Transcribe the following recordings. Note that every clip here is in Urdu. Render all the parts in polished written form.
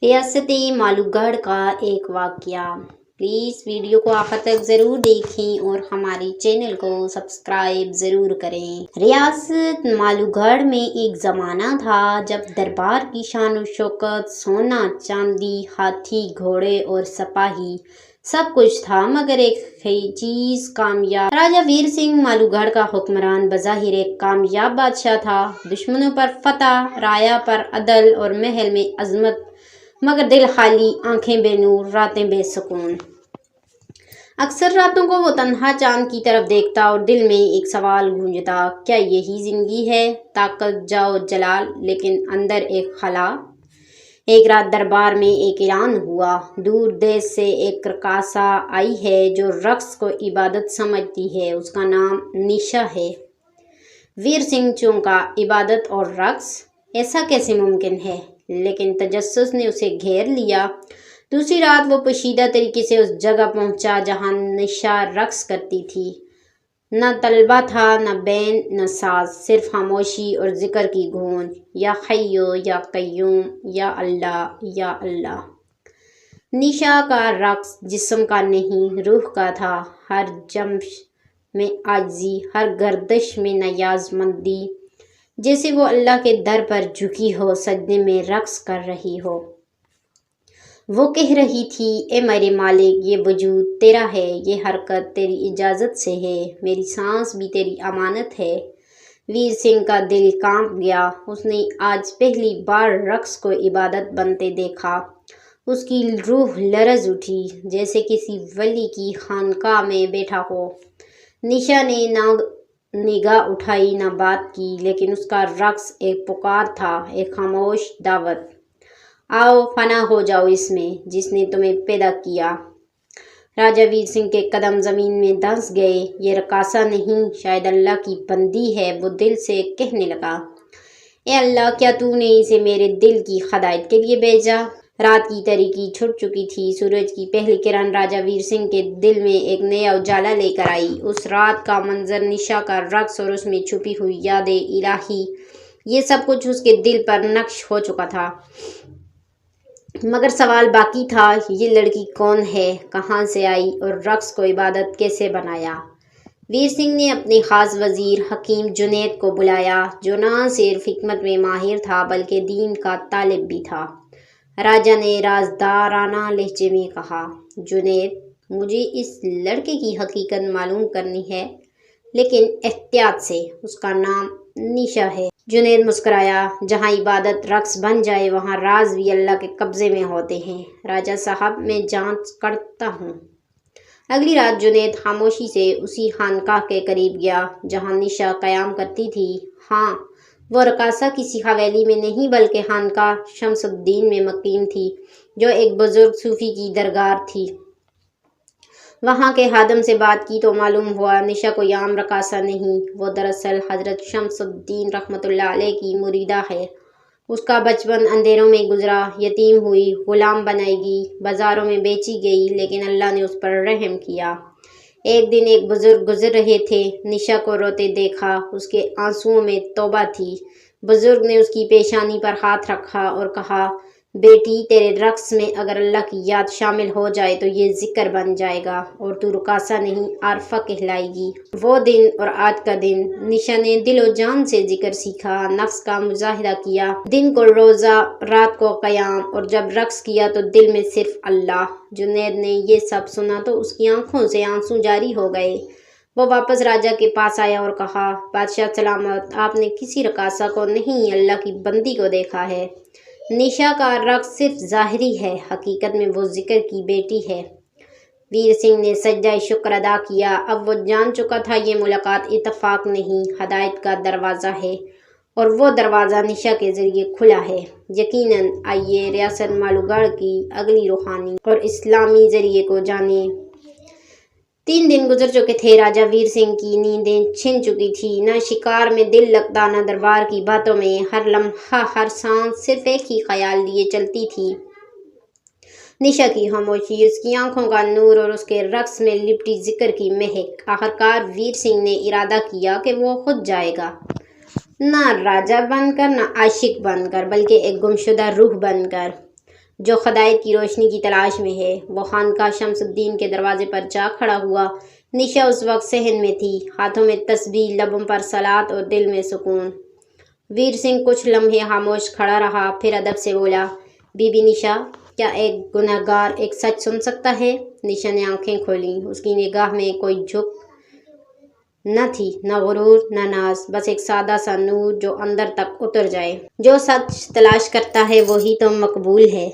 ریاست مالوگڑھ کا ایک واقعہ۔ پلیز ویڈیو کو آخر تک ضرور دیکھیں اور ہمارے چینل کو سبسکرائب ضرور کریں۔ ریاست مالوگڑھ میں ایک زمانہ تھا جب دربار کی شان و شوکت، سونا چاندی، ہاتھی گھوڑے اور سپاہی سب کچھ تھا، مگر ایک چیز کامیاب۔ راجہ ویر سنگھ مالوگڑھ کا حکمران بظاہر ایک کامیاب بادشاہ تھا، دشمنوں پر فتح، رعایا پر عدل اور محل میں عظمت، مگر دل خالی، آنکھیں بے نور، راتیں بے سکون۔ اکثر راتوں کو وہ تنہا چاند کی طرف دیکھتا اور دل میں ایک سوال گونجتا، کیا یہی زندگی ہے؟ طاقت، جاہ، جلال، لیکن اندر ایک خلا۔ ایک رات دربار میں ایک اعلان ہوا، دور دیس سے ایک رقاصہ آئی ہے جو رقص کو عبادت سمجھتی ہے، اس کا نام نشا ہے۔ ویر سنگھ چونکا، عبادت اور رقص، ایسا کیسے ممکن ہے؟ لیکن تجسس نے اسے گھیر لیا۔ دوسری رات وہ پوشیدہ طریقے سے اس جگہ پہنچا جہاں نشا رقص کرتی تھی۔ نہ طلبہ تھا، نہ بینڈ، نہ ساز، صرف خاموشی اور ذکر کی گونج، یا حیو یا قیوم، یا اللہ، یا اللہ۔ نشا کا رقص جسم کا نہیں، روح کا تھا، ہر جنبش میں عاجزی، ہر گردش میں نیاز مندی، جیسے وہ اللہ کے در پر جھکی ہو، سجدے میں رقص کر رہی ہو۔ وہ کہہ رہی تھی، اے میرے مالک، یہ وجود تیرا ہے، یہ حرکت تیری اجازت سے ہے، میری سانس بھی تیری امانت ہے۔ ویر سنگھ کا دل کانپ گیا، اس نے آج پہلی بار رقص کو عبادت بنتے دیکھا۔ اس کی روح لرز اٹھی، جیسے کسی ولی کی خانقاہ میں بیٹھا ہو۔ نشا نے نہ نگاہ اٹھائی نہ بات کی، لیکن اس کا رقص ایک پکار تھا، ایک خاموش دعوت۔ آؤ، فنا ہو جاؤ اس میں جس نے تمہیں پیدا کیا۔ راجہ ویر سنگھ کے قدم زمین میں دھنس گئے۔ یہ رقاصہ نہیں، شاید اللہ کی بندی ہے، وہ دل سے کہنے لگا، اے اللہ، کیا تو نے اسے میرے دل کی ہدایت کے لیے بھیجا؟ رات کی تاریکی چھٹ چکی تھی، سورج کی پہلی کرن راجہ ویر سنگھ کے دل میں ایک نیا اجالا لے کر آئی۔ اس رات کا منظر، نشا کا رقص اور اس میں چھپی ہوئی یادیں الہی، یہ سب کچھ اس کے دل پر نقش ہو چکا تھا۔ مگر سوال باقی تھا، یہ لڑکی کون ہے، کہاں سے آئی اور رقص کو عبادت کیسے بنایا؟ ویر سنگھ نے اپنے خاص وزیر حکیم جنید کو بلایا، جو نہ صرف حکمت میں ماہر تھا بلکہ دین کا طالب بھی تھا۔ راجہ نے رازدارانہ لہجے میں کہا، جنید، مجھے اس لڑکے کی حقیقت معلوم کرنی ہے، لیکن احتیاط سے، اس کا نام نشا ہے۔ جنید مسکرایا، جہاں عبادت رقص بن جائے وہاں راز بھی اللہ کے قبضے میں ہوتے ہیں۔ راجہ صاحب، میں جانچ کرتا ہوں۔ اگلی رات جنید خاموشی سے اسی خانقاہ کے قریب گیا جہاں نشا قیام کرتی تھی۔ ہاں، وہ رقاصہ کسی حویلی میں نہیں بلکہ خانقاہ شمس الدین میں مقیم تھی، جو ایک بزرگ صوفی کی درگاہ تھی۔ وہاں کے خادم سے بات کی تو معلوم ہوا، نشا کوئی عام رقاصہ نہیں، وہ دراصل حضرت شمس الدین رحمۃ اللہ علیہ کی مریدہ ہے۔ اس کا بچپن اندھیروں میں گزرا، یتیم ہوئی، غلام بنائی گئی، بازاروں میں بیچی گئی، لیکن اللہ نے اس پر رحم کیا۔ ایک دن ایک بزرگ گزر رہے تھے، نشا کو روتے دیکھا، اس کے آنسوؤں میں توبہ تھی۔ بزرگ نے اس کی پیشانی پر ہاتھ رکھا اور کہا، بیٹی، تیرے رقص میں اگر اللہ کی یاد شامل ہو جائے تو یہ ذکر بن جائے گا اور تو رقاصہ نہیں، عارفہ کہلائے گی۔ وہ دن اور آج کا دن، نشا نے دل و جان سے ذکر سیکھا، نفس کا مجاہدہ کیا، دن کو روزہ، رات کو قیام، اور جب رقص کیا تو دل میں صرف اللہ۔ جنید نے یہ سب سنا تو اس کی آنکھوں سے آنسو جاری ہو گئے۔ وہ واپس راجہ کے پاس آیا اور کہا، بادشاہ سلامت، آپ نے کسی رقاصہ کو نہیں، اللہ کی بندی کو دیکھا ہے۔ نشا کا رقص صرف ظاہری ہے، حقیقت میں وہ ذکر کی بیٹی ہے۔ ویر سنگھ نے سجدہ شکر ادا کیا۔ اب وہ جان چکا تھا یہ ملاقات اتفاق نہیں، ہدایت کا دروازہ ہے، اور وہ دروازہ نشا کے ذریعے کھلا ہے۔ یقیناً، آئیے ریاست مالوگڑھ کی اگلی روحانی اور اسلامی ذریعے کو جانیں۔ 3 دن گزر چکے تھے، راجہ ویر سنگھ کی نیندیں چھن چکی تھی، نہ شکار میں دل لگتا، نہ دربار کی باتوں میں۔ ہر لمحہ، ہر سانس صرف ایک ہی خیال لیے چلتی تھی، نشا کی خاموشی، اس کی آنکھوں کا نور اور اس کے رقص میں لپٹی ذکر کی مہک۔ آخرکار ویر سنگھ نے ارادہ کیا کہ وہ خود جائے گا، نہ راجہ بن کر، نہ عاشق بن کر، بلکہ ایک گمشدہ روح بن کر۔ جو خدائیت کی روشنی کی تلاش میں ہے۔ وہ خانقاہ شمس الدین کے دروازے پر جا کھڑا ہوا۔ نشا اس وقت صحن میں تھی، ہاتھوں میں تسبیح، لبوں پر صلات اور دل میں سکون۔ ویر سنگھ کچھ لمحے خاموش کھڑا رہا، پھر ادب سے بولا، بی بی نشا، کیا ایک گنہگار ایک سچ سن سکتا ہے؟ نشا نے آنکھیں کھولیں۔ اس کی نگاہ میں کوئی جھک نہ تھی، نہ غرور، نہ ناز، بس ایک سادہ سا نور جو اندر تک اتر جائے۔ جو سچ تلاش کرتا ہے وہی تو مقبول ہے۔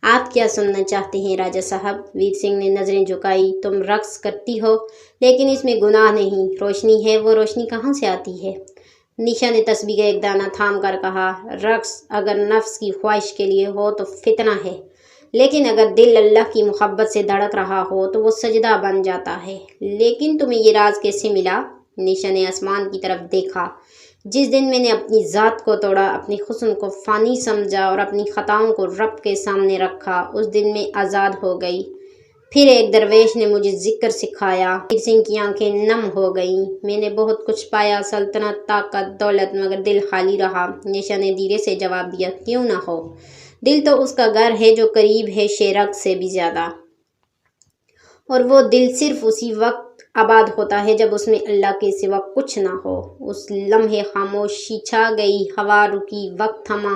آپ کیا سننا چاہتے ہیں راجا صاحب؟ ویر سنگھ نے نظریں جھکائی۔ تم رقص کرتی ہو، لیکن اس میں گناہ نہیں۔ روشنی ہے، وہ روشنی کہاں سے آتی ہے؟ نشا نے تسبیح کا ایک دانہ تھام کر کہا، رقص اگر نفس کی خواہش کے لیے ہو تو فتنہ ہے، لیکن اگر دل اللہ کی محبت سے دھڑک رہا ہو تو وہ سجدہ بن جاتا ہے۔ لیکن تمہیں یہ راز کیسے ملا؟ نشا نے آسمان کی طرف دیکھا۔ جس دن میں نے اپنی ذات کو توڑا، اپنے حسن کو فانی سمجھا اور اپنی خطاؤں کو رب کے سامنے رکھا، اس دن میں آزاد ہو گئی۔ پھر ایک درویش نے مجھے ذکر سکھایا۔ ویر سنگھ کی آنکھیں نم ہو گئیں۔ میں نے بہت کچھ پایا، سلطنت، طاقت، دولت، مگر دل خالی رہا۔ نشا نے دھیرے سے جواب دیا، کیوں نہ ہو؟ دل تو اس کا گھر ہے جو قریب ہے شیرگ سے بھی زیادہ، اور وہ دل صرف اسی وقت آباد ہوتا ہے جب اس میں اللہ کے سوا کچھ نہ ہو۔ اس لمحے خاموشی چھا گئی، ہوا رکی، وقت تھما۔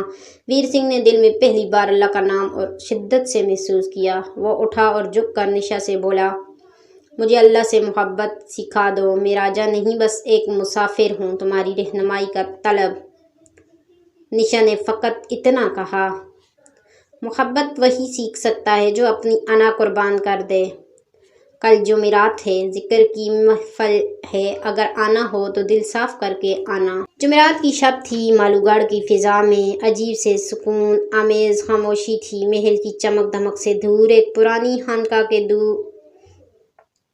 ویر سنگھ نے دل میں پہلی بار اللہ کا نام اور شدت سے محسوس کیا۔ وہ اٹھا اور جھک کر نشا سے بولا، مجھے اللہ سے محبت سکھا دو۔ میں راجا نہیں، بس ایک مسافر ہوں، تمہاری رہنمائی کا طلب۔ نشا نے فقط اتنا کہا۔ محبت وہی سیکھ سکتا ہے جو اپنی انا قربان کر دے۔ کل جمعرات ہے، ذکر کی محفل ہے، اگر آنا ہو تو دل صاف کر کے آنا۔ جمعرات کی شب تھی، مالو گڑھ کی فضا میں عجیب سے سکون آمیز خاموشی تھی۔ محل کی چمک دھمک سے دور ایک پرانی خانقاہ کے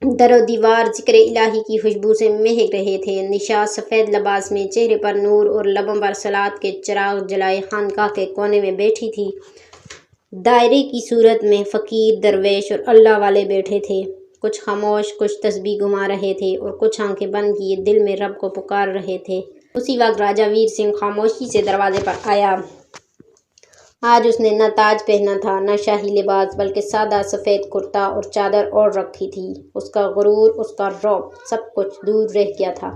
در و دیوار ذکر الہی کی خوشبو سے مہک رہے تھے۔ نشا سفید لباس میں، چہرے پر نور اور لبوں پر صلات کے چراغ جلائے خانقاہ کے کونے میں بیٹھی تھی۔ دائرے کی صورت میں فقیر، درویش اور اللہ والے بیٹھے تھے، کچھ خاموش، کچھ تسبیح گھما رہے تھے اور کچھ آنکھیں بند کیے دل میں رب کو پکار رہے تھے۔ اسی وقت راجا ویر سنگھ خاموشی سے دروازے پر آیا۔ آج اس نے نہ تاج پہنا تھا، نہ شاہی لباس، بلکہ سادہ سفید کرتا اور چادر اوڑھ رکھی تھی۔ اس کا غرور، اس کا رعب، سب کچھ دور رہ گیا تھا۔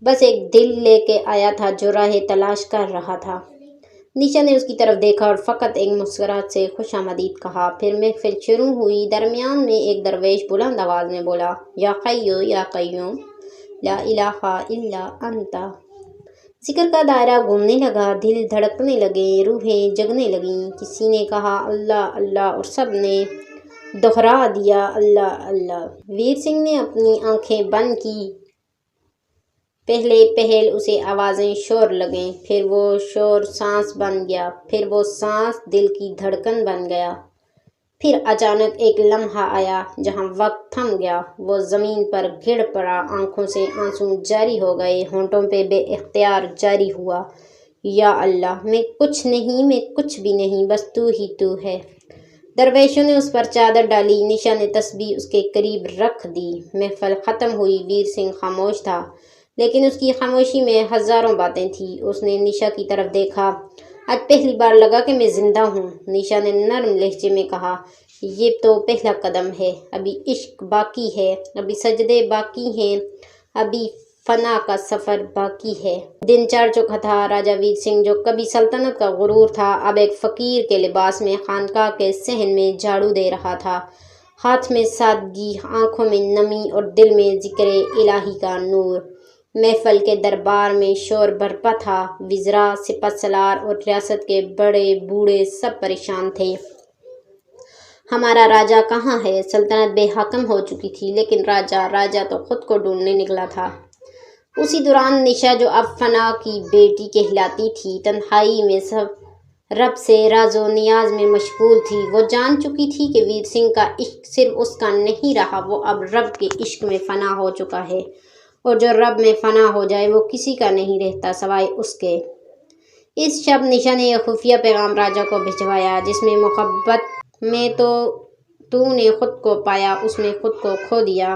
بس ایک دل لے کے آیا تھا جو راہ تلاش کر رہا تھا۔ نشا نے اس کی طرف دیکھا اور فقط ایک مسکراہٹ سے خوش آمدید کہا۔ پھر محفل شروع ہوئی۔ درمیان میں ایک درویش بلند آواز میں بولا، یا حیو یا قیوم لا الہ الا انت۔ ذکر کا دائرہ گھومنے لگا، دل دھڑکنے لگے، روحیں جگنے لگیں۔ کسی نے کہا اللہ اللہ اور سب نے دہرا دیا اللہ اللہ۔ ویر سنگھ نے اپنی آنکھیں بند کی۔ پہلے پہل اسے آوازیں شور لگیں، پھر وہ شور سانس بن گیا، پھر وہ سانس دل کی دھڑکن بن گیا۔ پھر اچانک ایک لمحہ آیا جہاں وقت تھم گیا۔ وہ زمین پر گر پڑا، آنکھوں سے آنسو جاری ہو گئے، ہونٹوں پہ بے اختیار جاری ہوا، یا اللہ، میں کچھ نہیں، میں کچھ بھی نہیں، بس تو ہی تو ہے۔ درویشوں نے اس پر چادر ڈالی۔ نشا نے تسبیح اس کے قریب رکھ دی۔ محفل ختم ہوئی۔ ویر سنگھ خاموش تھا، لیکن اس کی خاموشی میں ہزاروں باتیں تھیں۔ اس نے نشا کی طرف دیکھا۔ آج پہلی بار لگا کہ میں زندہ ہوں۔ نشا نے نرم لہجے میں کہا، یہ تو پہلا قدم ہے، ابھی عشق باقی ہے، ابھی سجدے باقی ہیں، ابھی فنا کا سفر باقی ہے۔ دن چڑھ چکا تھا۔ راجا ویر سنگھ، جو کبھی سلطنت کا غرور تھا، اب ایک فقیر کے لباس میں خانقاہ کے صحن میں جھاڑو دے رہا تھا۔ ہاتھ میں سادگی، آنکھوں میں نمی اور دل میں ذکر الہی کا نور۔ محفل کے دربار میں شور برپا تھا۔ وزراء، سپہ سالار اور ریاست کے بڑے بوڑھے سب پریشان تھے۔ ہمارا راجا کہاں ہے؟ سلطنت بے حکم ہو چکی تھی، لیکن راجا تو خود کو ڈھونڈنے نکلا تھا۔ اسی دوران نشا، جو اب فنا کی بیٹی کہلاتی تھی، تنہائی میں رب سے راز و نیاز میں مشغول تھی۔ وہ جان چکی تھی کہ ویر سنگھ کا عشق صرف اس کا نہیں رہا، وہ اب رب کے عشق میں فنا ہو چکا ہے، اور جو رب میں فنا ہو جائے وہ کسی کا نہیں رہتا سوائے اس کے۔ اس شب نشا نے ایک خفیہ پیغام راجا کو بھجوایا، جس میں محبت میں تو نے خود کو پایا، اس میں خود کو کھو دیا۔